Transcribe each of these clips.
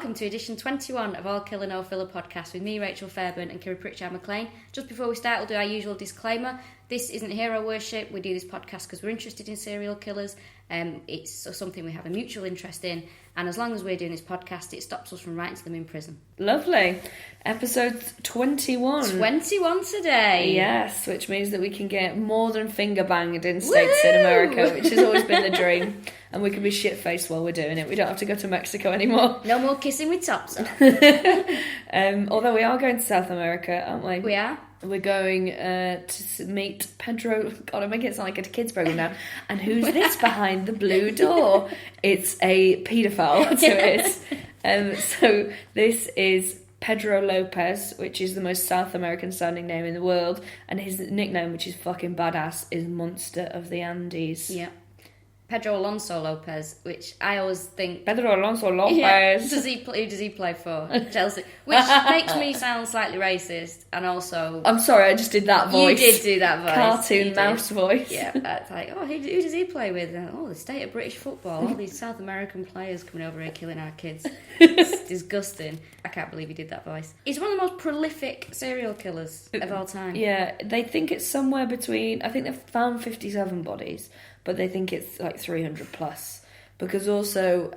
welcome to edition 21 of All Killa No Filler podcast with me, Rachel Fairburn, and Kiri Pritchard McLean. Just before we start, we'll do our usual disclaimer. This isn't hero worship. We do this podcast because we're interested in serial killers. It's something we have a mutual interest in, and as long as we're doing this podcast, it stops us from writing to them in prison. Lovely. Episode 21. 21 today. Yes, which means that we can get more than finger banged in states in America, which has always been the dream. And we can be shit-faced while we're doing it. We don't have to go to Mexico anymore. No more kissing with tops on. Although we are going to South America, aren't we? We are. We're going to meet Pedro... God, I'm making it sound like a kids' program now. And who's this behind the blue door? It's a paedophile, so it is. So this is Pedro Lopez, which is the most South American-sounding name in the world. And his nickname, which is fucking badass, is Monster of the Andes. Yeah. Pedro Alonso Lopez, which I always think... Pedro Alonso Lopez. Yeah. Who does he play for? Chelsea. Which makes me sound slightly racist, and also... I'm sorry, I just did that voice. You did do that voice. Cartoon mouse voice. Yeah, it's like, who does he play with? The state of British football. All these South American players coming over here killing our kids. It's disgusting. I can't believe he did that voice. He's one of the most prolific serial killers of all time. Yeah, they think it's somewhere between... I think they've found 57 bodies, but they think it's like 300 plus. Because also,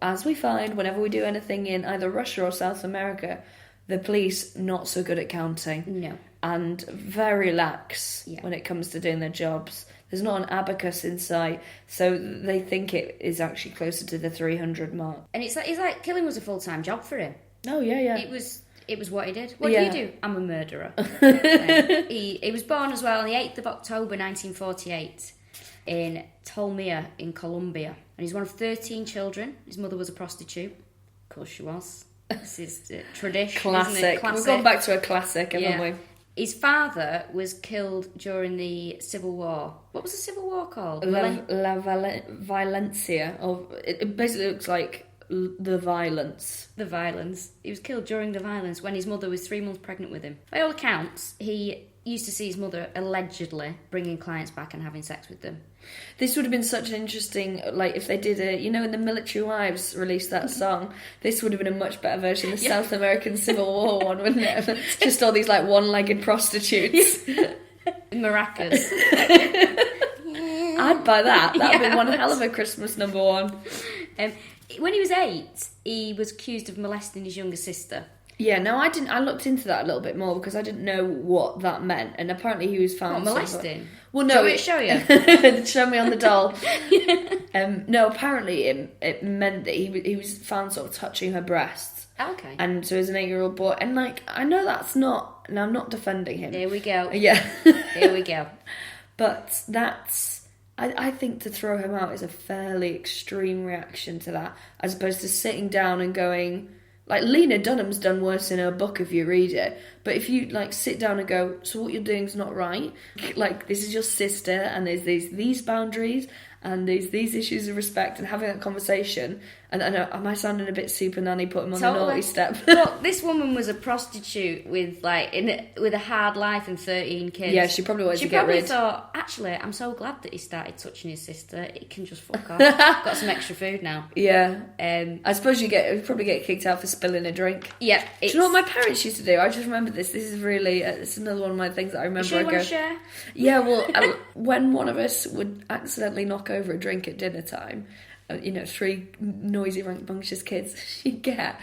as we find whenever we do anything in either Russia or South America, the police not so good at counting. No. And very lax when it comes to doing their jobs. There's not an abacus in sight, so they think it is actually closer to the 300 mark. And it's like killing was a full-time job for him. Oh, yeah. It was what he did. What do you do? I'm a murderer. He was born as well on the 8th of October 1948 in Tolmia in Colombia. And he's one of 13 children. His mother was a prostitute. Of course she was. This is tradition, classic. Isn't it? Classic. We've gone back to a classic, haven't we? His father was killed during the Civil War. What was the Civil War called? Violencia. It basically looks like the violence. The violence. He was killed during the violence when his mother was 3 months pregnant with him. By all accounts, he used to see his mother allegedly bringing clients back and having sex with them. This would have been such an interesting, like, if they did in the Military Wives released that song, this would have been a much better version of the South American Civil War one, wouldn't it? Just all these, like, one-legged prostitutes. Maracas. I'd buy that. That would be one hell of a Christmas number one. When he was 8, he was accused of molesting his younger sister. Yeah, no, I didn't. I looked into that a little bit more because I didn't know what that meant, and apparently he was found molesting. Well, no, do you want me to show you? Show me on the doll. No, apparently it meant that he was found sort of touching her breasts. Okay. And so as an 8-year-old boy, and like I know that's not. And I'm not defending him. Here we go. Yeah. Here we go. But that's. I think to throw him out is a fairly extreme reaction to that, as opposed to sitting down and going. Like, Lena Dunham's done worse in her book if you read it. But if you, like, sit down and go, so what you're doing is not right. Like, this is your sister, and there's these boundaries, and there's these issues of respect, and having that conversation. And I know, am I sounding a bit super nanny, put him on the naughty step? Look, this woman was a prostitute with a hard life and 13 kids. Yeah, she probably wanted to get rid. She probably thought, actually, I'm so glad that he started touching his sister. He can just fuck off. Got some extra food now. Yeah. I suppose you probably get kicked out for spilling a drink. Yeah. Do you know what my parents used to do? I just remember this. This is really, it's another one of my things that I remember. You sure you want to share? Yeah, well, when one of us would accidentally knock over a drink at dinner time, 3 noisy, rambunctious kids, you get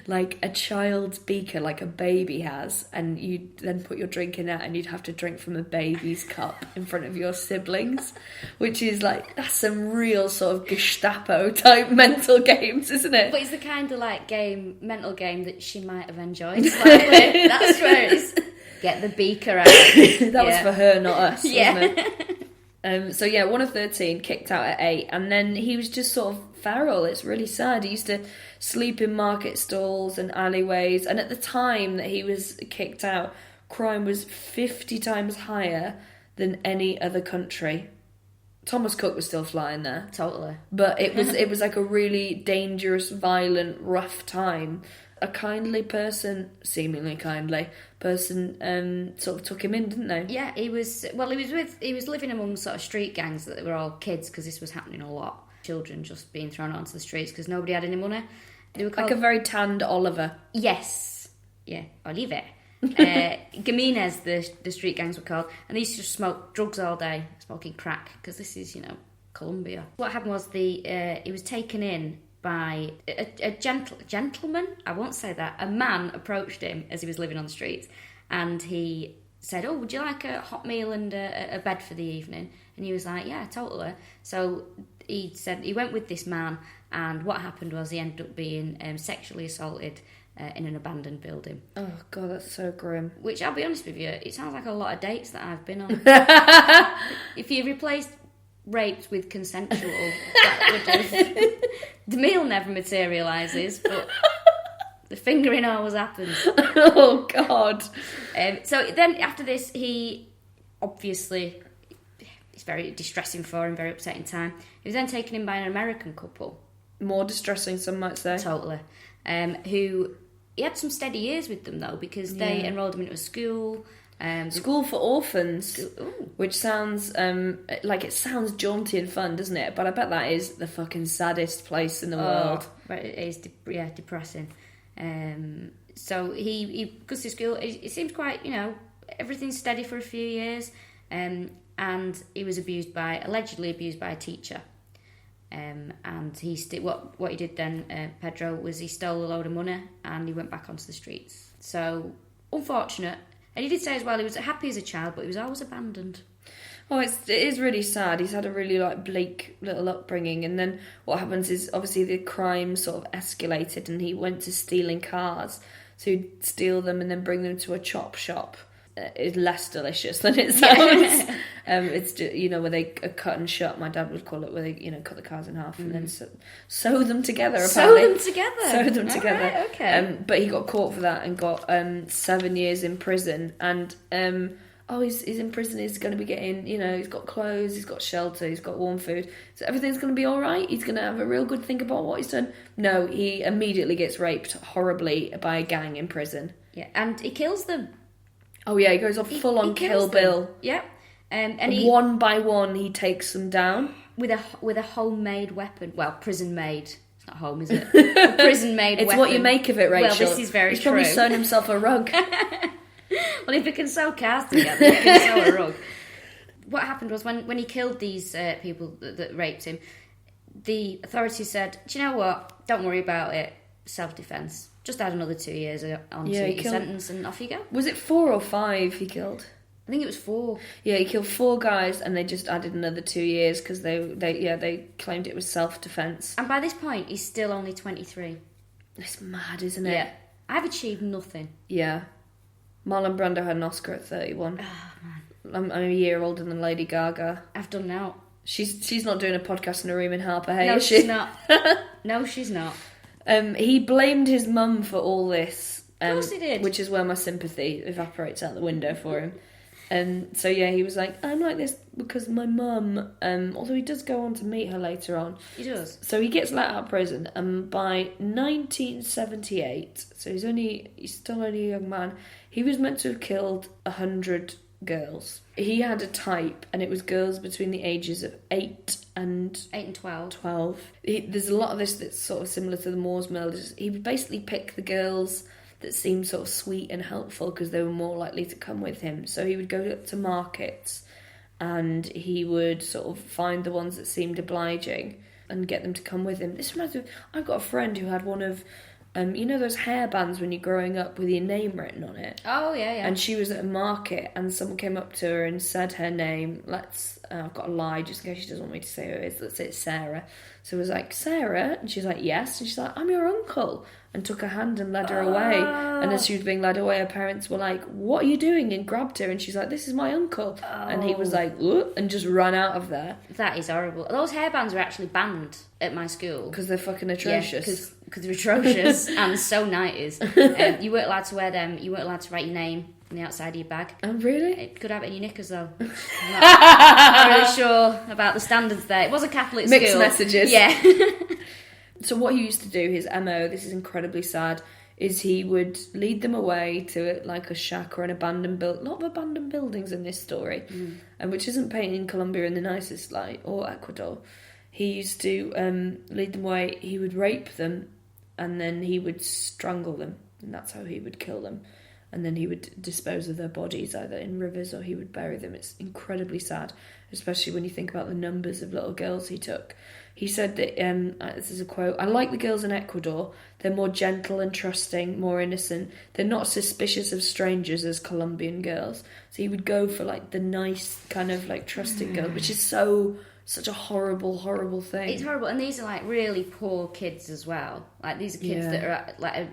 like a child's beaker, like a baby has, and you then put your drink in it, and you'd have to drink from a baby's cup in front of your siblings, which is like, that's some real sort of Gestapo type mental games, isn't it? But it's the kind of like mental game that she might have enjoyed slightly. That's where it's get the beaker out. That was for her, not us, wasn't it? So one of 13 kicked out at 8, and then he was just sort of feral. It's really sad. He used to sleep in market stalls and alleyways, and at the time that he was kicked out, crime was 50 times higher than any other country. Thomas Cook was still flying there. Totally. But it was like a really dangerous, violent, rough time. A kindly person, seemingly kindly person, sort of took him in, didn't they? Yeah, he was living among sort of street gangs that were all kids, because this was happening a lot. Children just being thrown onto the streets because nobody had any money. They were called... Like a very tanned Oliver. Yes. Yeah, Oliver. Gamines, the street gangs were called, and they used to just smoke drugs all day, smoking crack, because this is, Colombia. What happened was he was taken in by a gentleman, I won't say that, a man approached him as he was living on the streets, and he said, "Oh, would you like a hot meal and a bed for the evening?" And he was like, "Yeah, totally." So he said he went with this man, and what happened was he ended up being sexually assaulted in an abandoned building. Oh, God, that's so grim. Which, I'll be honest with you, it sounds like a lot of dates that I've been on. If you replaced rapes with consensual, that would have... The meal never materialises, but the fingering always happens. Oh, God. So then, after this, he obviously... It's very distressing for him, very upsetting time. He was then taken in by an American couple. More distressing, some might say. Totally. Who... He had some steady years with them, though, because they enrolled him into a school. School for orphans, Ooh. which sounds it sounds jaunty and fun, doesn't it? But I bet that is the fucking saddest place in the world. But it is, depressing. So he goes to school. It seems quite, everything's steady for a few years. And he was allegedly abused by a teacher. And what he did then, Pedro, was he stole a load of money and he went back onto the streets. So, unfortunate. And he did say as well he was happy as a child, but he was always abandoned. Oh, it is really sad. He's had a really bleak little upbringing, and then what happens is obviously the crime sort of escalated, and he went to stealing cars. So he'd steal them and then bring them to a chop shop. It's less delicious than it sounds. It's just, where they cut and shut. My dad would call it, where they cut the cars in half and then sew them together. Apparently. Sew them together. Right, okay. But he got caught for that and got 7 years in prison. And he's in prison. He's going to be getting, he's got clothes, he's got shelter, he's got warm food. So everything's going to be all right. He's going to have a real good think about what he's done. No, he immediately gets raped horribly by a gang in prison. Yeah, and he kills them. Oh yeah, he goes off full on Kill Bill. Yep. And one by one he takes them down with a homemade weapon. Well, prison made. It's not home, is it? A prison made. It's weapon. what you make of it, Rachel. Well, this is very He's true. He's probably sewn himself a rug. Well, if he can sew cars together, he can sew a rug. What happened was when he killed these people that raped him, the authorities said, "Do you know what? Don't worry about it. Self-defense. Just add another 2 years onto your sentence and off you go." Was it 4 or 5 he killed? I think it was 4. Yeah, he killed 4 guys and they just added another 2 years because they claimed it was self-defense. And by this point, he's still only 23. It's mad, isn't it? Yeah. I've achieved nothing. Yeah. Marlon Brando had an Oscar at 31. Oh, I'm man. a year older than Lady Gaga. I've done now. She's not doing a podcast in a room in Harper Hay, No, is she? she's not. No, she's not. He blamed his mum for all this. Of course he did. Which is where my sympathy evaporates out the window for him. So yeah, he was like, "I'm like this because my mum," although he does go on to meet her later on. He does. So he gets let out of prison, and by 1978, so he's still only a young man, he was meant to have killed 100 girls. He had a type, and it was girls between the ages of 8 and 12. There's a lot of this that's sort of similar to the Moors murders. He would basically pick the girls that seemed sort of sweet and helpful because they were more likely to come with him. So he would go up to markets and he would sort of find the ones that seemed obliging and get them to come with him. This reminds me, I've got a friend who had one of, those hairbands when you're growing up with your name written on it? Oh, yeah. And she was at a market and someone came up to her and said her name. I've got a lie just in case she doesn't want me to say who it is. Let's say it's Sarah. So it was like, "Sarah?" And she's like, "Yes." And she's like, "I'm your uncle." And took her hand and led her away. And as she was being led away, her parents were like, "What are you doing?" And grabbed her and she's like, "This is my uncle." And he was like, "Ooh," and just ran out of there. That is horrible. Those hairbands are actually banned at my school. Because they're fucking atrocious. Because they're atrocious and so 90s. You weren't allowed to wear them. You weren't allowed to write your name on the outside of your bag. Oh, really? It could have it in your knickers, though. I'm not really sure about the standards there. It was a Catholic school. Mixed messages. Yeah. So what he used to do, his MO, this is incredibly sad, is he would lead them away to a shack or an abandoned building. A lot of abandoned buildings in this story, and which isn't painting Colombia in the nicest light, or Ecuador. He used to lead them away. He would rape them, and then he would strangle them, and that's how he would kill them. And then he would dispose of their bodies either in rivers or he would bury them. It's incredibly sad, especially when you think about the numbers of little girls he took. He said that, this is a quote, "I like the girls in Ecuador. They're more gentle and trusting, more innocent. They're not suspicious of strangers as Colombian girls." So he would go for like the nice kind of like trusting girl, which is such a horrible, horrible thing. It's horrible, and these are like really poor kids as well. Like these are kids that are like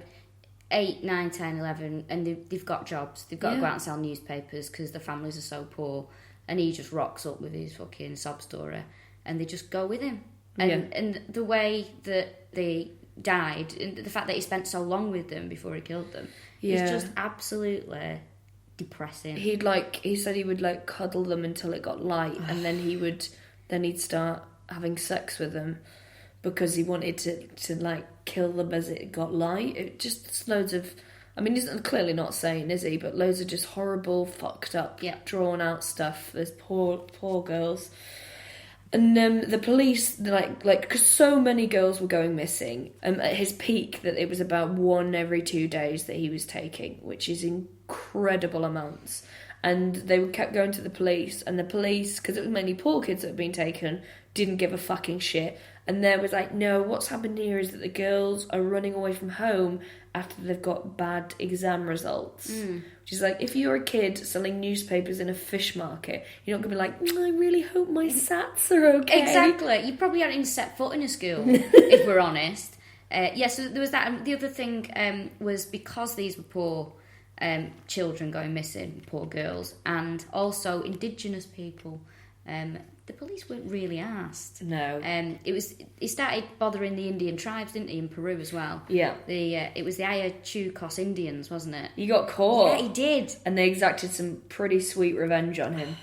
8, 9, 10, 11, and they've got jobs. They've got to go out and sell newspapers because their families are so poor. And he just rocks up with his fucking sob story, and they just go with him. And the way that they died, and the fact that he spent so long with them before he killed them, is just absolutely depressing. He said he would like cuddle them until it got light, and then he'd start having sex with them because he wanted to like kill them as it got light. It just loads of, I mean, he's clearly not sane, is he? But loads of just horrible, fucked up, drawn out stuff. There's poor girls. And the police, because so many girls were going missing. At his peak, that it was about 1 every 2 days that he was taking, which is incredible amounts. And they kept going to the police, and the police, because it was mainly poor kids that had been taken, didn't give a fucking shit. And there was like, no, what's happened here is that the girls are running away from home after they've got bad exam results. Which is like, if you're a kid selling newspapers in a fish market, you're not going to be like, I really hope my SATs are okay. Exactly. You probably hadn't even set foot in a school, if we're honest. So there was that. And the other thing was because these were poor children going missing, poor girls, and also Indigenous people, the police weren't really asked. No. He started bothering the Indian tribes, didn't he, in Peru as well? Yeah. It was the Ayachucos Indians, wasn't it? He got caught. Yeah, he did. And they exacted some pretty sweet revenge on him.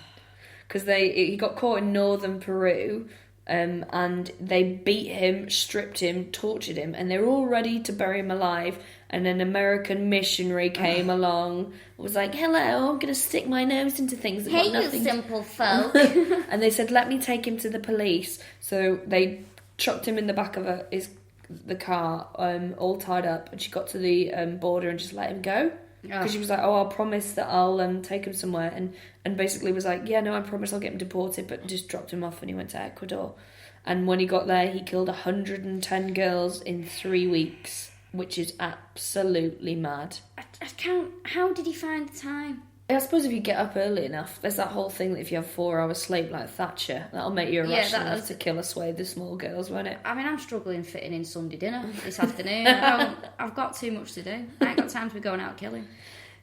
Because he got caught in northern Peru, and they beat him, stripped him, tortured him, and they were all ready to bury him alive. And an American missionary came along, was like, "Hello, I'm going to stick my nose into things that got nothing." Hey, you simple folk. And they said, "Let me take him to the police." So they chucked him in the back of the car, all tied up, and she got to the border and just let him go. Because she was like, "Oh, I'll promise that I'll take him somewhere," and basically was like, "Yeah, no, I promise I'll get him deported," but just dropped him off and he went to Ecuador. And when he got there, he killed 110 girls in 3 weeks. Which is absolutely mad. I can't... How did he find the time? I suppose if you get up early enough, there's that whole thing that if you have 4 hours sleep like Thatcher, that'll make you irrational enough to kill a swathe of small girls, won't it? I mean, I'm struggling fitting in Sunday dinner this afternoon. I've got too much to do. I ain't got time to be going out killing.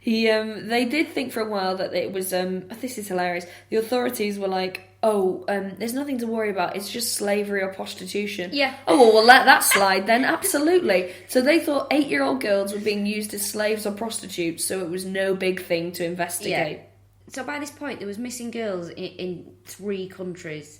They did think for a while that it was, this is hilarious, the authorities were like, there's nothing to worry about, it's just slavery or prostitution. Yeah. Oh, well, we'll let that slide then, absolutely. So they thought 8-year-old girls were being used as slaves or prostitutes, so it was no big thing to investigate. Yeah. So by this point, there was missing girls in 3 countries.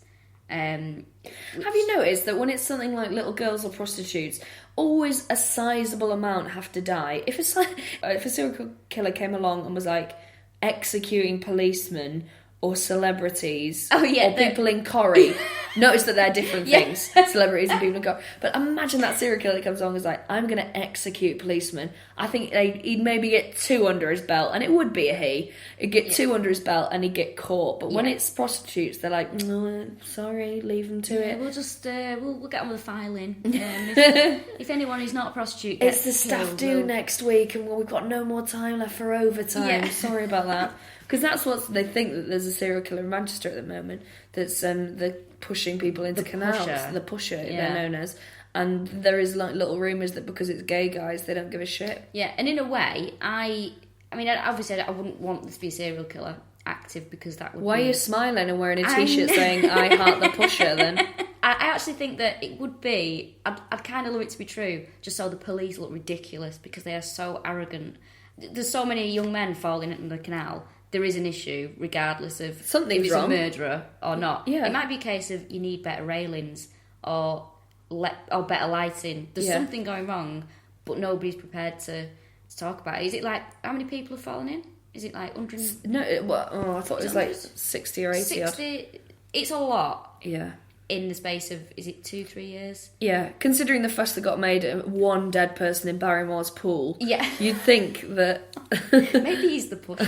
Have you noticed that when it's something like little girls or prostitutes, always a sizable amount have to die? If a serial killer came along and was like executing policemen or celebrities or people in Corrie, notice that they're different things, celebrities and people in Corrie. But imagine that serial killer comes along and is like, I'm going to execute policemen. I think he'd maybe get 2 under his belt, and it would be a he. He'd get 2 under his belt and he'd get caught. But when it's prostitutes, they're like, no, sorry, leave them to it. We'll just, we'll get on with the filing. If anyone who's not a prostitute it's the staff do next week, and we've got no more time left for overtime. Yeah. Sorry about that. Because that's what they think, that there's a serial killer in Manchester at the moment that's they're pushing people into canals. The pusher, they're known as. And there is like little rumours that because it's gay guys, they don't give a shit. Yeah, and in a way, I mean, obviously I wouldn't want this to be a serial killer active, because that would Why are you smiling and wearing a t-shirt saying, I heart the pusher then? I actually think that it would be, I'd kind of love it to be true, just so the police look ridiculous, because they are so arrogant. There's so many young men falling into the canal. There is an issue, regardless of something's if it's wrong. A murderer or not. Yeah. It might be a case of you need better railings or better lighting. There's something going wrong, but nobody's prepared to talk about it. Is it like, how many people have fallen in? Is it like 100? No, I thought it was like 60 or 80 60, it's a lot. Yeah. in the space of, is it 2-3 years? Yeah, considering the fuss that got made at one dead person in Barrymore's pool, Yeah. you'd think that... Maybe he's the pusher.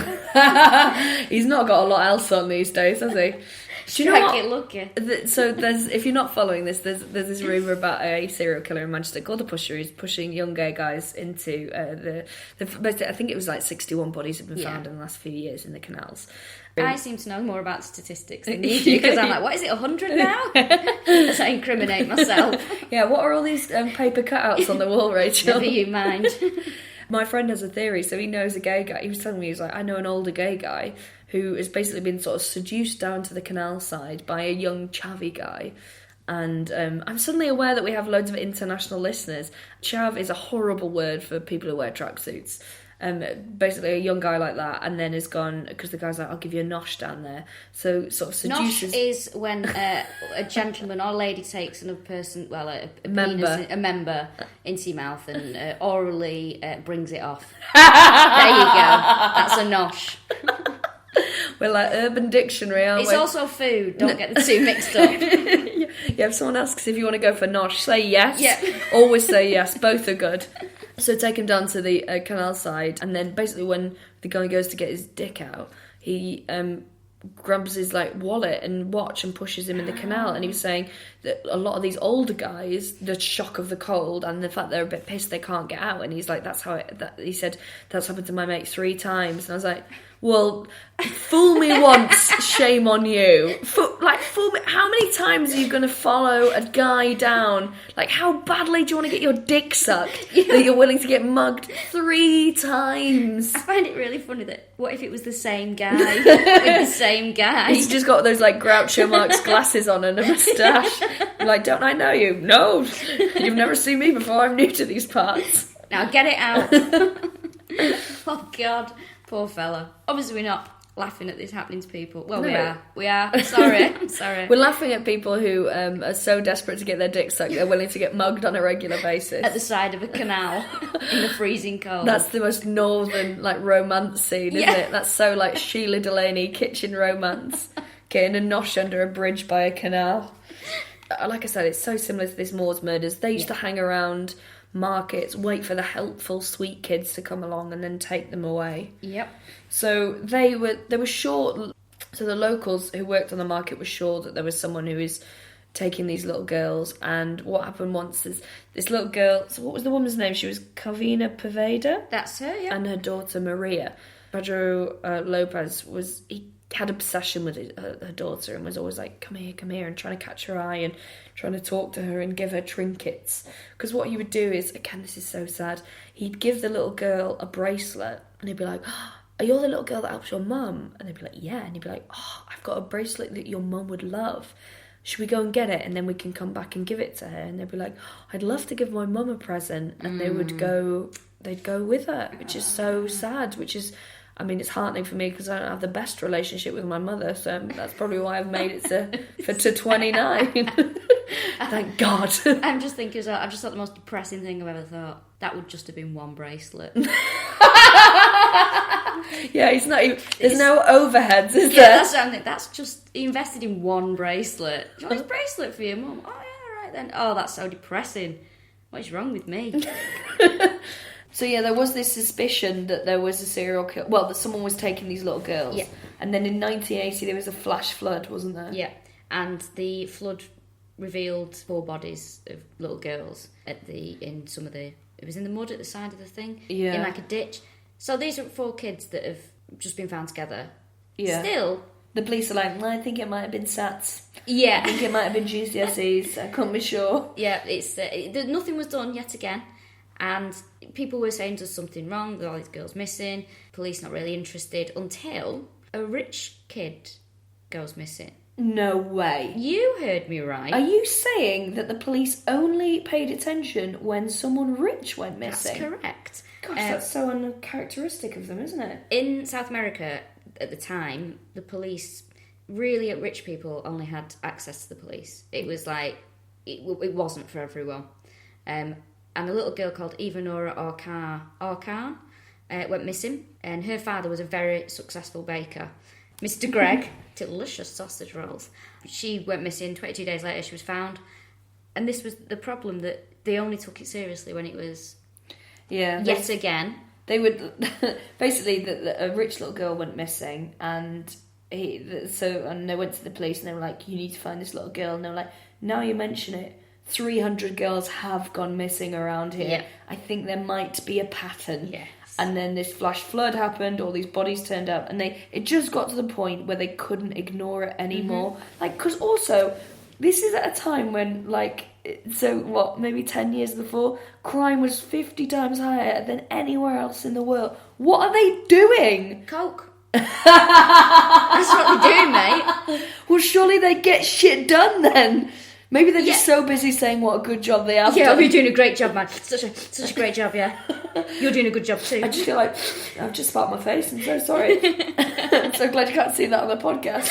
He's not got a lot else on these days, has he? Do you know what? Get lucky. So if you're not following this, there's this rumour about a serial killer in Manchester called the Pusher who's pushing young gay guys into I think it was like 61 bodies have been found in the last few years in the canals. I seem to know more about statistics than you do, because I'm like, what is it, 100 now? As I incriminate myself. Yeah, what are all these paper cutouts on the wall, Rachel? Never you mind. My friend has a theory, so he knows a gay guy. He was telling me, he was like, I know an older gay guy who has basically been sort of seduced down to the canal side by a young chavvy guy. And I'm suddenly aware that we have loads of international listeners. Chav is a horrible word for people who wear tracksuits. Basically a young guy like that, and then has gone, because the guy's like, I'll give you a nosh down there. So sort of seduces... Nosh is when a gentleman or lady takes another person, well, a member into your mouth and orally brings it off. There you go. That's a nosh. We're like Urban Dictionary, aren't we? It's also food. Don't get the two mixed up. Yeah, if someone asks if you want to go for nosh, say yes. Yeah. Always say yes. Both are good. So take him down to the canal side, and then basically when the guy goes to get his dick out, he grabs his like wallet and watch and pushes him in the canal. And he was saying that a lot of these older guys, the shock of the cold and the fact they're a bit pissed they can't get out, and he's like, he said that's happened to my mate 3 times. And I was like, well, fool me once, shame on you. Fool me. How many times are you going to follow a guy down? Like, how badly do you want to get your dick sucked that you're willing to get mugged 3 times? I find it really funny that, what if it was the same guy with the same guy? He's just got those, like, Groucho Marx glasses on and a moustache. You're like, don't I know you? No, you've never seen me before. I'm new to these parts. Now get it out. Oh, God. Poor fella. Obviously, we're not laughing at this happening to people. Well, No. We are. Sorry. We're laughing at people who are so desperate to get their dick sucked they're willing to get mugged on a regular basis. At the side of a canal in the freezing cold. That's the most northern, like, romance scene, isn't it? That's so, like, Sheila Delaney kitchen romance. Getting a nosh under a bridge by a canal. Like I said, it's so similar to this Moors murders. They used to hang around markets, wait for the helpful sweet kids to come along and then take them away. Yep. So they were sure, so the locals who worked on the market were sure that there was someone who was taking these little girls. And what happened once is this little girl, so what was the woman's name? She was Carvina Poveda. That's her, yeah. And her daughter Maria. Pedro Lopez he had obsession with her daughter and was always like, come here, and trying to catch her eye and trying to talk to her and give her trinkets. Because what he would do is, again, this is so sad, he'd give the little girl a bracelet and he'd be like, oh, are you the little girl that helps your mum? And they'd be like, yeah. And he'd be like, oh, I've got a bracelet that your mum would love. Should we go and get it? And then we can come back and give it to her. And they'd be like, I'd love to give my mum a present. And they'd go with her, which is so sad, which is... I mean, it's heartening for me because I don't have the best relationship with my mother, so that's probably why I've made it to 29. Thank God. I'm just thinking, I've just thought the most depressing thing I've ever thought. That would just have been one bracelet. Yeah, he's not even... There's no overheads, is yeah, there? That's what I'm thinking. That's just... He invested in one bracelet. Do you want this bracelet for your mum? Oh, yeah, right then. Oh, that's so depressing. What is wrong with me? So yeah, there was this suspicion that there was a serial killer... Well, that someone was taking these little girls. Yeah. And then in 1980 there was a flash flood, wasn't there? Yeah. And the flood revealed 4 bodies of little girls in some of the... It was in the mud at the side of the thing. Yeah. In like a ditch. So these are 4 kids that have just been found together. Yeah. Still... The police are like, I think it might have been SATs. Yeah. I think it might have been GCSEs. I can't be sure. Yeah, nothing was done yet again. And people were saying there's something wrong, that all these girls missing, police not really interested, until a rich kid goes missing. No way. You heard me right. Are you saying that the police only paid attention when someone rich went missing? That's correct. Gosh, that's so uncharacteristic of them, isn't it? In South America, at the time, the police, really rich people only had access to the police. It was like, it wasn't for everyone. And a little girl called Ivanora Orkan went missing, and her father was a very successful baker. Mr. Greg. Delicious sausage rolls. She went missing. 22 days later, she was found. And this was the problem, that they only took it seriously when it was... Yeah. Yet again. They would... Basically, a rich little girl went missing, and they went to the police, and they were like, you need to find this little girl. And they were like, now you mention it, 300 girls have gone missing around here. Yeah. I think there might be a pattern. Yes. And then this flash flood happened, all these bodies turned up, and it just got to the point where they couldn't ignore it anymore. Like, because also, this is at a time when, like, maybe 10 years before, crime was 50 times higher than anywhere else in the world. What are they doing? Coke. That's what they're doing, mate. Well, surely they get shit done then. Maybe they're just so busy saying what a good job they have done. Yeah, you're doing a great job, man. Such a great job, yeah. You're doing a good job too. I just feel like I've just spat my face. I'm so sorry. I'm so glad you can't see that on the podcast.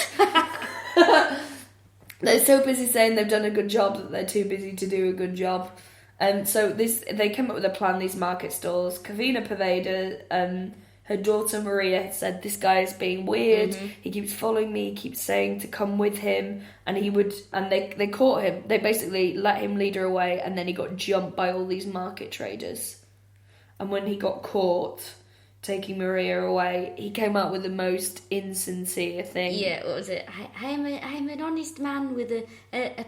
They're so busy saying they've done a good job that they're too busy to do a good job. And so they came up with a plan, these market stalls. Kavina Paveda, her daughter Maria had said, this guy is being weird. He keeps following me. He keeps saying to come with him. And they caught him. They basically let him lead her away. And then he got jumped by all these market traders. And when he got caught taking Maria away, he came out with the most insincere thing. Yeah, what was it? I'm an honest man with a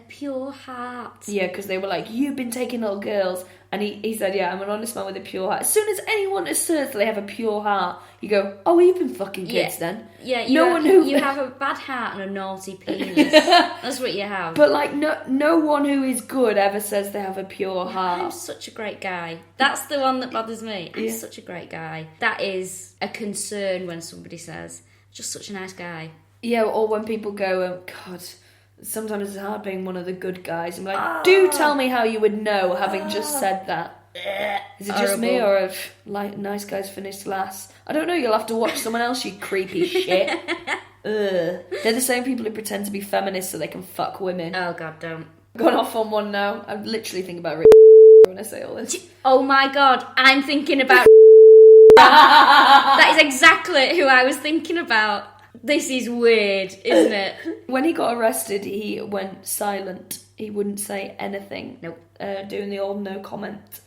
pure heart. Yeah, because they were like, you've been taking little girls. And he said, yeah, I'm an honest man with a pure heart. As soon as anyone asserts they have a pure heart, you go, oh, you've been fucking kids then. Yeah, you have a bad heart and a naughty penis. That's what you have. But, like, no one who is good ever says they have a pure heart. I'm such a great guy. That's the one that bothers me. I'm such a great guy. That is a concern when somebody says, just such a nice guy. Yeah, or when people go, oh, God... Sometimes it's hard being one of the good guys. I'm like, do tell me how you would know, having just said that. Is it just me, or have nice guys finished last? I don't know, you'll have to watch someone else, you creepy shit. Ugh. They're the same people who pretend to be feminists so they can fuck women. Oh, God, don't. I've gone off on one now. I'm literally thinking about when I say all this. Oh my God, I'm thinking about That is exactly who I was thinking about. This is weird, isn't it? When he got arrested, he went silent. He wouldn't say anything. Nope. Doing the old no comment.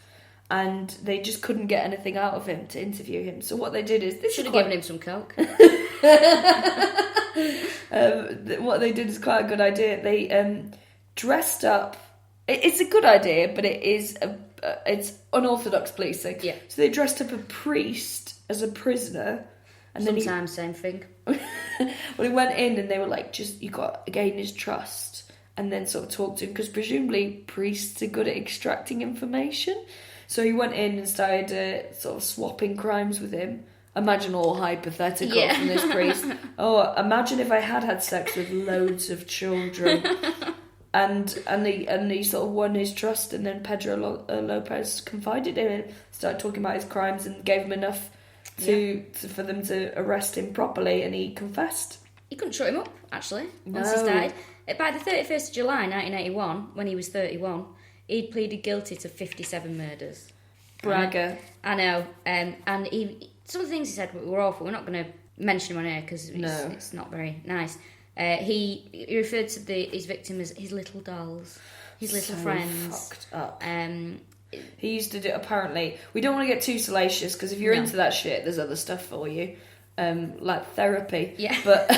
And they just couldn't get anything out of him to interview him. So what they did is... They should have given him some coke. What they did is quite a good idea. They dressed up... It's a good idea, but it's unorthodox policing. Yeah. So they dressed up a priest as a prisoner... And sometimes same thing. Well, he went in and they were like, you got to gain his trust and then sort of talk to him, because presumably priests are good at extracting information. So he went in and started sort of swapping crimes with him. Imagine all hypothetical from this priest. Oh, imagine if I had sex with loads of children. And he sort of won his trust, and then Pedro Lopez confided in him and started talking about his crimes and gave him enough for them to arrest him properly, and he confessed. He couldn't shut him up, actually, once he started. By the 31st of July 1981, when he was 31, he'd pleaded guilty to 57 murders. Bragger. I know. And some of the things he said were awful. We're not going to mention him on air because it's not very nice. He referred to his victim as his little dolls, his little friends. Fucked up. He used to do, apparently, we don't want to get too salacious, because if you're into that shit, there's other stuff for you, like therapy. Yeah. But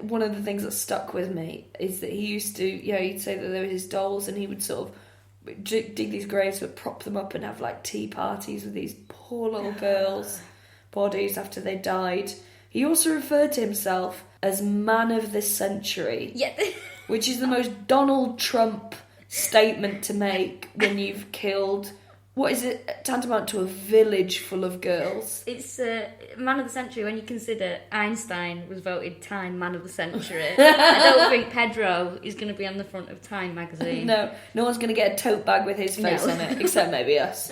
one of the things that stuck with me is that he used to, he'd say that they were his dolls, and he would sort of dig these graves but prop them up and have like tea parties with these poor little girls' bodies after they died. He also referred to himself as man of the century. Yeah. Which is the most Donald Trump statement to make when you've killed, what is it, tantamount to a village full of girls. It's man of the century when you consider Einstein was voted Time Man of the Century. I don't think Pedro is going to be on the front of Time magazine. No one's going to get a tote bag with his face on it, except maybe us.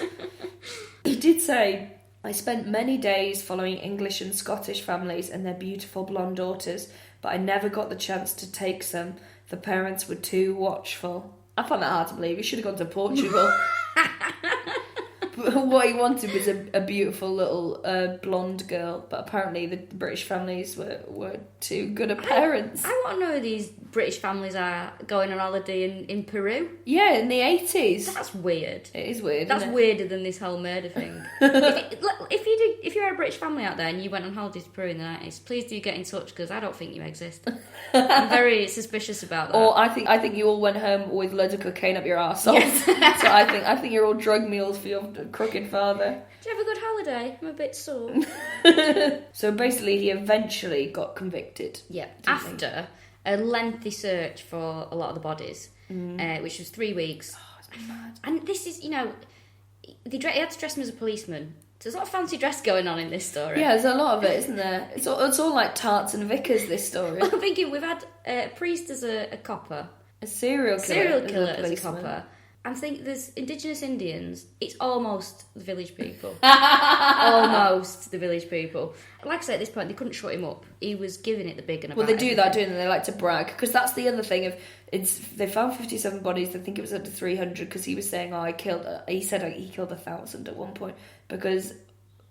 He did say, I spent many days following English and Scottish families and their beautiful blonde daughters, but I never got the chance to take some. The parents were too watchful. I found that hard to believe. He should have gone to Portugal. But what he wanted was a beautiful little blonde girl, but apparently the British families were too good at parents. I want to know who these British families are going on holiday in Peru. Yeah, in the 80s. That's weird. It is weird. That's isn't it? weirder than this whole murder thing. If you had a British family out there and you went on holiday to Peru in the 90s, please do get in touch because I don't think you exist. I'm very suspicious about that. Or I think you all went home with loads of cocaine up your arse. Yes. So I think you're all drug mules for your crooked father. Did you have a good holiday? I'm a bit sore. So basically, he eventually got convicted. Yeah. After a lengthy search for a lot of the bodies, which was 3 weeks. Oh, it's mad. And this is, he had to dress him as a policeman. So there's a lot of fancy dress going on in this story. Yeah, there's a lot of it, isn't there? It's all like tarts and vicars, this story. I'm thinking we've had a priest as a copper. A serial killer As a copper. I think there's Indigenous Indians. It's almost the village people. Almost the village people. Like I said, at this point, they couldn't shut him up. He was giving it the big and about. Well, they do that, don't they? They like to brag. Because that's the other thing. They found 57 bodies. I think it was up to 300 because he was saying, he said he killed 1,000 at one point. Because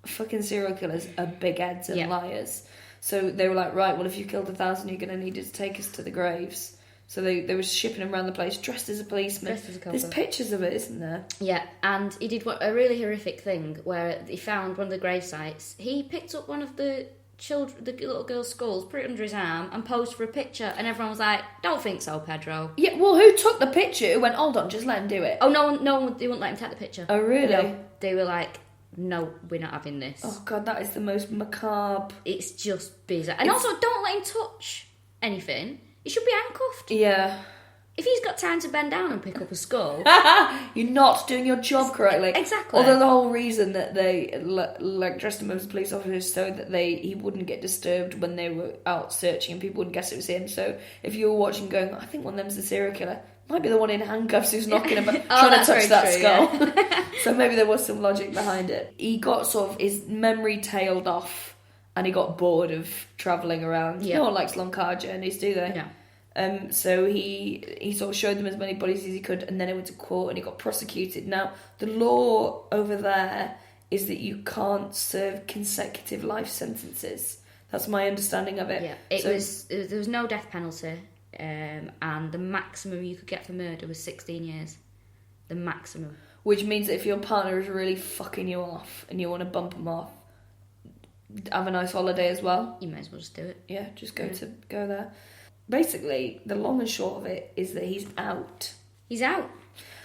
fucking serial killers are big heads and liars. So they were like, right, well, if you killed 1,000, you're going to need to take us to the graves. So they were shipping him around the place dressed as a policeman. Dressed as a copper. There's pictures of it, isn't there? Yeah, and he did a really horrific thing where he found one of the grave sites. He picked up one of the little girl's skulls, put it under his arm, and posed for a picture. And everyone was like, "Don't think so, Pedro." Yeah, well, who took the picture? Who went, "Hold on, just let him do it"? Oh, no one, they wouldn't let him take the picture. Oh, really? No, they were like, "No, we're not having this." Oh God, that is the most macabre. It's just bizarre. And also, don't let him touch anything. He should be handcuffed. Yeah. If he's got time to bend down and pick up a skull... You're not doing your job correctly. Exactly. Although the whole reason that they dressed him as a police officer is so that he wouldn't get disturbed when they were out searching and people wouldn't guess it was him. So if you were watching going, I think one of them's the serial killer, might be the one in handcuffs who's knocking about, trying to touch that skull. Yeah. So maybe there was some logic behind it. He got his memory tailed off and he got bored of travelling around. Yeah. No one likes long car journeys, do they? No. So he sort of showed them as many bodies as he could, and then he went to court and he got prosecuted. Now, the law over there is that you can't serve consecutive life sentences. That's my understanding of it. Yeah, there was no death penalty, and the maximum you could get for murder was 16 years. The maximum. Which means that if your partner is really fucking you off and you want to bump them off, have a nice holiday as well. You may as well just do it. Yeah, just go there. Basically, the long and short of it is that he's out. He's out.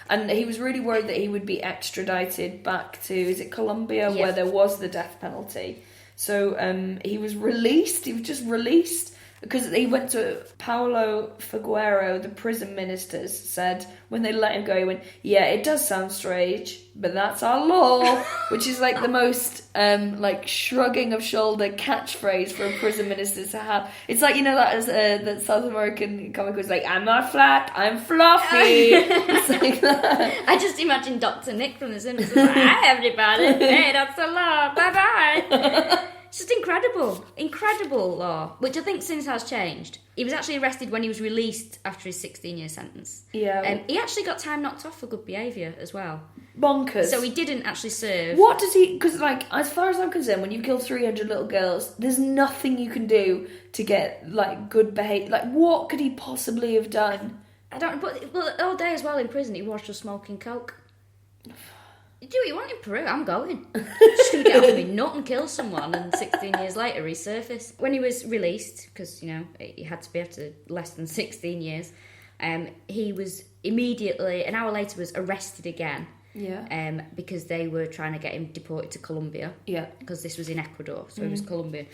And he was really worried that he would be extradited back to, is it Colombia, where there was the death penalty. So he was released. He was just released because he went to Paulo Figueroa, the prison ministers, said when they let him go, he went, yeah, it does sound strange, but that's our law, which is like the most shrugging of shoulder catchphrase for a prison minister to have. It's like, that South American comic was like, I'm not flat, I'm fluffy. It's like that. I just imagine Dr. Nick from The Simpsons like, hi everybody, hey, that's the law, bye-bye. It's just incredible law, which I think since has changed. He was actually arrested when he was released after his 16-year sentence. Yeah. He actually got time knocked off for good behaviour as well. Bonkers. So he didn't actually serve. What does he... Because, as far as I'm concerned, when you kill 300 little girls, there's nothing you can do to get, good behaviour. What could he possibly have done? I don't... But all day as well in prison, he was just smoking coke. You do what you want in Peru, I'm going. Just going to get off my nut and kill someone, and 16 years later resurface. When he was released, because, he had to be after less than 16 years, he was immediately, an hour later, was arrested again. Yeah. Because they were trying to get him deported to Colombia. Yeah. Because this was in Ecuador, so it was Colombian.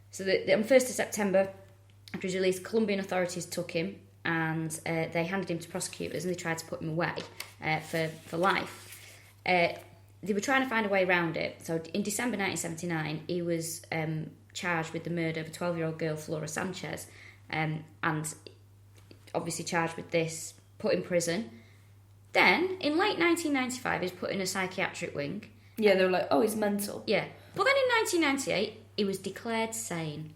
So on 1st of September, after his release, Colombian authorities took him and they handed him to prosecutors and they tried to put him away for life. They were trying to find a way around it. So in December 1979, he was charged with the murder of a 12-year-old girl, Flora Sanchez, and obviously charged with this, put in prison. Then, in late 1995, he was put in a psychiatric wing. Yeah, they were like, oh, he's mental. Yeah. But then in 1998, he was declared sane.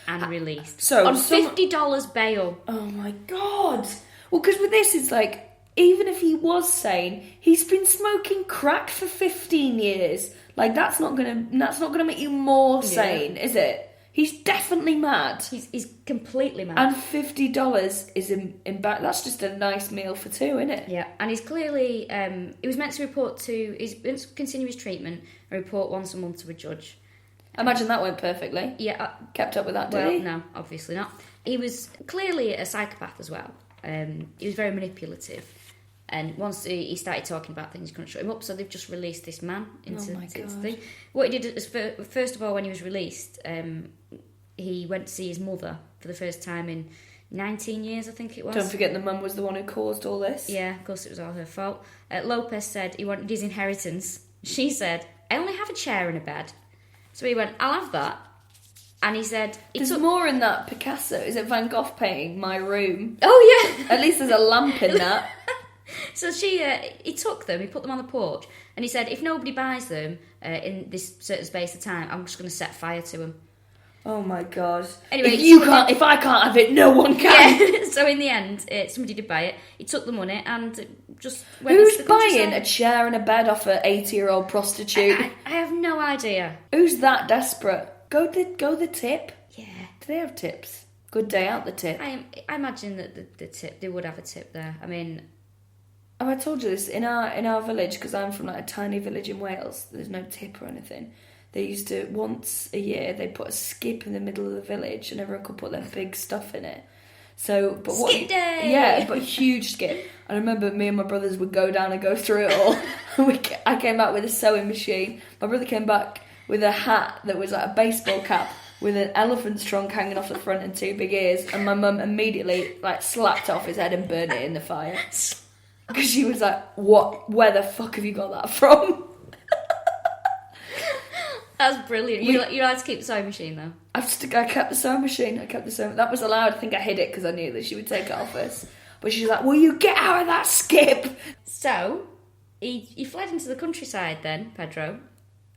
And released. So on $50 bail. Oh my God. Well, because with this, it's like, even if he was sane, he's been smoking crack for 15 years. Like, that's not gonna make you more sane, is it? He's definitely mad. He's completely mad. And $50 is in back. That's just a nice meal for two, isn't it? Yeah, and he's clearly he was meant to report to. He's meant to continue his treatment and report once a month to a judge. I imagine that went perfectly. Yeah, kept up with that, did he? No, obviously not. He was clearly a psychopath as well. He was very manipulative. And once he started talking about things, he couldn't shut him up, so they've just released this man into this thing. What he did is, first of all, when he was released, he went to see his mother for the first time in 19 years, I think it was. Don't forget the mum was the one who caused all this. Yeah, of course it was all her fault. Lopez said he wanted his inheritance. She said, I only have a chair and a bed. So he went, I'll have that. And he said... There's more in that Picasso. Is it Van Gogh painting, My Room? Oh, yeah. At least there's a lamp in that. So he took them, he put them on the porch, and he said, if nobody buys them in this certain space of time, I'm just going to set fire to them. Oh my god! Anyway, if I can't have it, no one can. Yeah. So in the end, somebody did buy it. He took the money and just went. Who's into the buying a chair and a bed off an 80-year-old prostitute? I have no idea. Who's that desperate? Go the tip. Yeah. Do they have tips? Good day out the tip. I imagine that the tip, they would have a tip there. I mean. Have I told you this? In our village, because I'm from like a tiny village in Wales, there's no tip or anything. They used to, once a year, they'd put a skip in the middle of the village and everyone could put their big stuff in it. So, but what? Skip day! Yeah, but huge skip. I remember me and my brothers would go down and go through it all. I came back with a sewing machine. My brother came back with a hat that was like a baseball cap with an elephant's trunk hanging off the front and two big ears. And my mum immediately like slapped it off his head and burned it in the fire. Because she was like, "What? Where the fuck have you got that from?" That's brilliant. You're allowed to keep the sewing machine though. I kept the sewing machine. That was allowed. I think I hid it because I knew that she would take it off us. But she was like, "Will you get out of that skip?" So he fled into the countryside then, Pedro,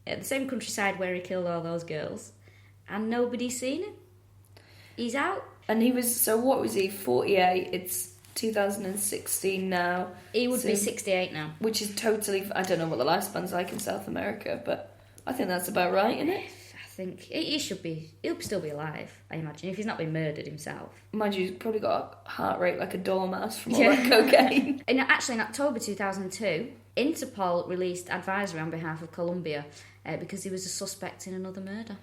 at the same countryside where he killed all those girls, and nobody's seen him. He's out. And he was, so what was he? 48. It's 2016 now. He would be 68 now. Which is totally... I don't know what the lifespan's like in South America, but I think that's about right, isn't it? I think he should be... He'll still be alive, I imagine, if he's not been murdered himself. Mind you, he's probably got a heart rate like a dormouse from all that cocaine. And actually, in October 2002, Interpol released advisory on behalf of Colombia because he was a suspect in another murder.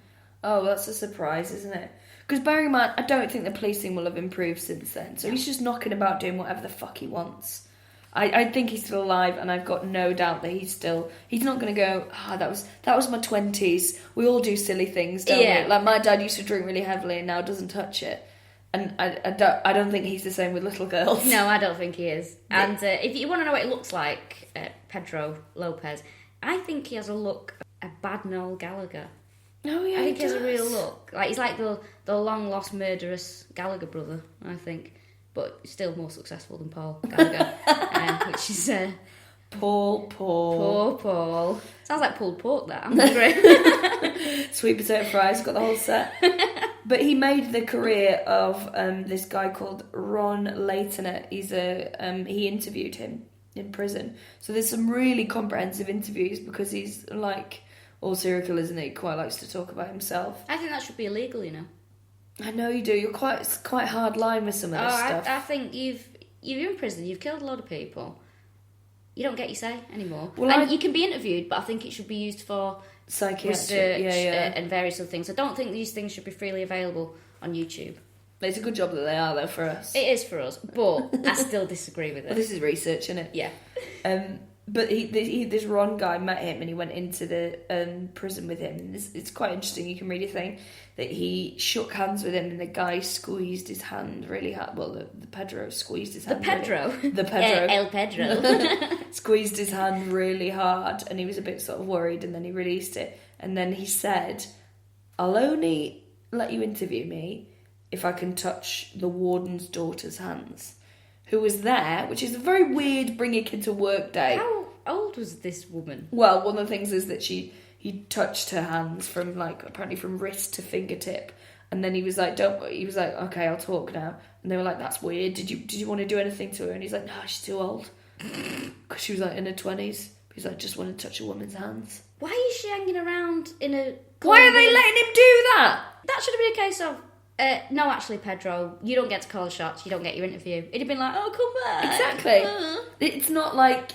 Oh, that's a surprise, isn't it? Because bearing in mind, I don't think the policing will have improved since then. So he's just knocking about doing whatever the fuck he wants. I think he's still alive, and I've got no doubt that he's not going to go, that was my 20s. We all do silly things, don't we? Like my dad used to drink really heavily and now doesn't touch it. And I don't think he's the same with little girls. No, I don't think he is. And if you want to know what he looks like, Pedro Lopez, I think he has a look of a bad Noel Gallagher. Oh yeah, I think he has a real look. Like he's like the long lost murderous Gallagher brother, I think, but still more successful than Paul Gallagher, which is Paul. Poor Paul. Sounds like pulled pork. That I'm hungry. Sweet potato fries, got the whole set. But he made the career of this guy called Ron Laytoner. He interviewed him in prison, so there's some really comprehensive interviews because he's like. All serial killers, isn't he? Quite likes to talk about himself. I think that should be illegal, you know. I know you do. You're quite hard line with some of this stuff. I think you're in prison. You've killed a lot of people. You don't get your say anymore. Well, and you can be interviewed, but I think it should be used for psychiatric research and various other things. I don't think these things should be freely available on YouTube. It's a good job that they are, though, for us. It is for us, but I still disagree with it. Well, this is research, isn't it? Yeah. But this Ron guy met him and he went into the prison with him. And it's quite interesting. You can read a thing that he shook hands with him and the guy squeezed his hand really hard. Well, the Pedro squeezed his hand. The Pedro? El Pedro. Squeezed his hand really hard and he was a bit sort of worried and then he released it. And then he said, I'll only let you interview me if I can touch the warden's daughter's hands. Who was there, which is a very weird bring a kid to work day. How old was this woman? Well, one of the things is that he touched her hands from apparently from wrist to fingertip, and then he was like, okay, I'll talk now. And they were like, that's weird. Did you want to do anything to her? And he's like, no, she's too old. Because she was like in her 20s. He's like, just want to touch a woman's hands. Why is she hanging around in a... Why are they letting him do that? That should have been a case of, no, actually, Pedro, you don't get to call the shots, you don't get your interview. It'd have been like, oh, come back. Exactly. It's not like...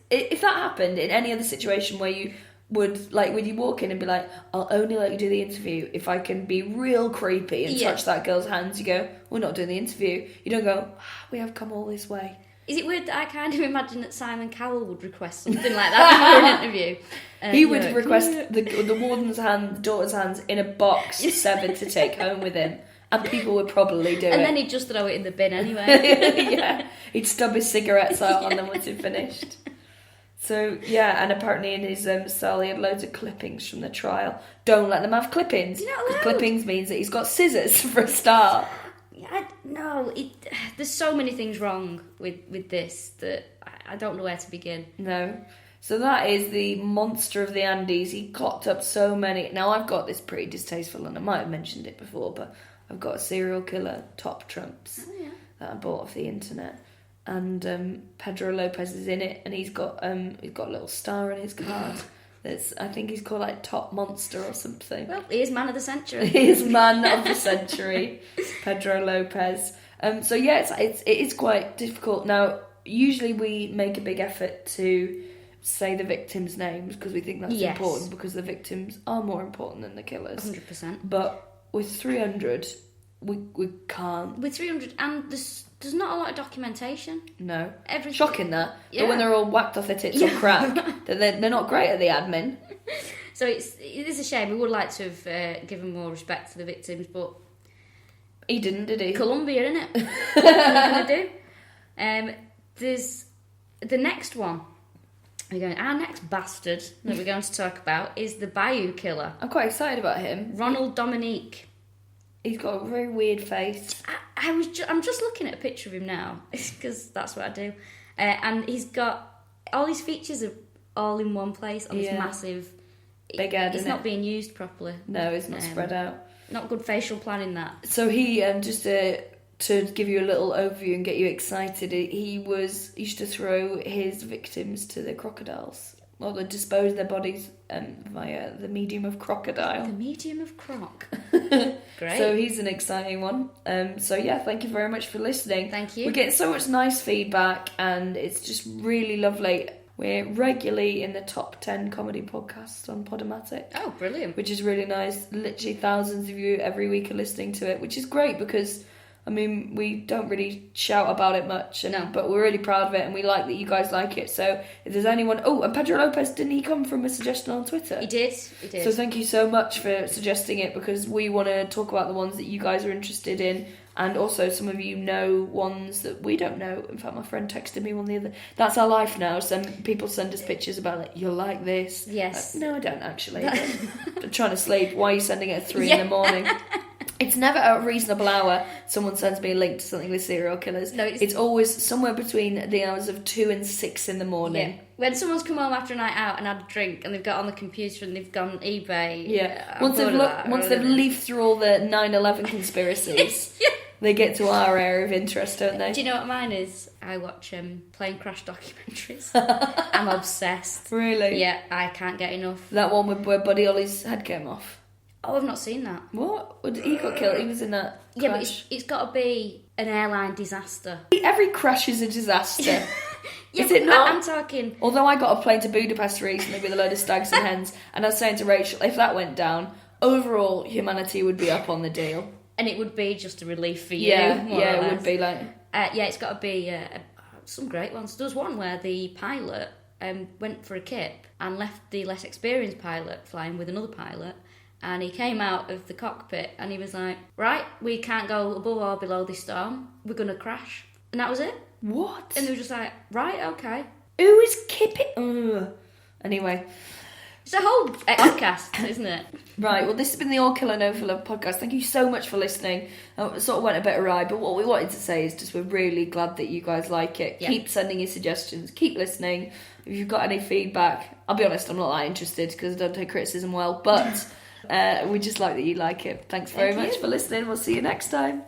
If that happened in any other situation where you would, like, would you walk in and be like, I'll only let you do the interview if I can be real creepy and touch that girl's hands, you go, we're not doing the interview. You don't go, we have come all this way. Is it weird that I kind of imagine that Simon Cowell would request something like that for an interview? He would request the warden's daughter's hands in a box severed to take home with him. And people would probably do it. And then he'd just throw it in the bin anyway. Yeah. He'd stub his cigarettes out on them once he'd finished. So, yeah, and apparently in his cell he had loads of clippings from the trial. Don't let them have clippings. Because clippings means that he's got scissors for a start. No, there's so many things wrong with this that I don't know where to begin. No. So that is the monster of the Andes. He clocked up so many. Now, I've got this pretty distasteful, and I might have mentioned it before, but I've got a serial killer top trumps that I bought off the internet. And Pedro Lopez is in it, and he's got a little star on his card. I think he's called like Top Monster or something. Well, he is Man of the Century. He is Man of the Century, Pedro Lopez. So yeah, it is quite difficult. Now, usually we make a big effort to say the victims' names because we think that's important, because the victims are more important than the killers. 100%. But with 300, we can't. With 300, and there's not a lot of documentation. No. Everything. Shocking that. Yeah. But when they're all whacked off their tits on crack, they're not great at the admin. So it is a shame. We would like to have given more respect to the victims, but... He didn't, did he? Colombia, innit? What are you going to do? There's the next one. Our next bastard that we're going to talk about is the Bayou Killer. I'm quite excited about him. Ronald Dominique. He's got a very weird face. I'm just looking at a picture of him now because that's what I do, and he's got all his features are all in one place on this massive big head. It's not being used properly. No, it's not spread out. Not good facial planning that. So he just to give you a little overview and get you excited, he used to throw his victims to the crocodiles. Well, they dispose their bodies via the medium of crocodile. The medium of croc. Great. So he's an exciting one. So yeah, thank you very much for listening. Thank you. We're getting so much nice feedback, and it's just really lovely. We're regularly in the top 10 comedy podcasts on Podomatic. Oh, brilliant. Which is really nice. Literally thousands of you every week are listening to it, which is great because... I mean, we don't really shout about it much, but we're really proud of it, and we like that you guys like it. So if there's anyone... Oh, and Pedro Lopez, didn't he come from a suggestion on Twitter? He did. So thank you so much for suggesting it, because we want to talk about the ones that you guys are interested in, and also some of you know ones that we don't know. In fact, my friend texted me one the other... That's our life now. Some people send us pictures about, like, you'll like this. Yes. No, I don't, actually. I'm trying to sleep. Why are you sending it at 3 in the morning? It's never a reasonable hour someone sends me a link to something with serial killers. No, it's always somewhere between the hours of 2 and 6 in the morning. Yeah. When someone's come home after a night out and had a drink and they've got on the computer and they've gone eBay. Yeah. Once they've leafed through all the 9/11 conspiracies, they get to our area of interest, don't they? Do you know what mine is? I watch plane crash documentaries. I'm obsessed. Really? Yeah, I can't get enough. That one where Buddy Ollie's head came off. Oh, I've not seen that. What? He got killed. He was in that crash. Yeah, but it's got to be an airline disaster. Every crash is a disaster. Yeah, is it not? I'm talking... Although I got a plane to Budapest recently with a load of stags and hens, and I was saying to Rachel, if that went down, overall humanity would be up on the deal. And it would be just a relief for you. Yeah, it would be like... it's got to be some great ones. There was one where the pilot went for a kip and left the less experienced pilot flying with another pilot. And he came out of the cockpit and he was like, right, we can't go above or below this storm. We're going to crash. And that was it. What? And they were just like, right, okay. Who is kipping? Anyway. It's a whole podcast, isn't it? Right, well, this has been the All Killer No Filler podcast. Thank you so much for listening. It sort of went a bit awry, but what we wanted to say is just we're really glad that you guys like it. Yeah. Keep sending your suggestions. Keep listening. If you've got any feedback, I'll be honest, I'm not that interested because I don't take criticism well, but... we just like that you like it. Thanks very much for listening. We'll see you next time.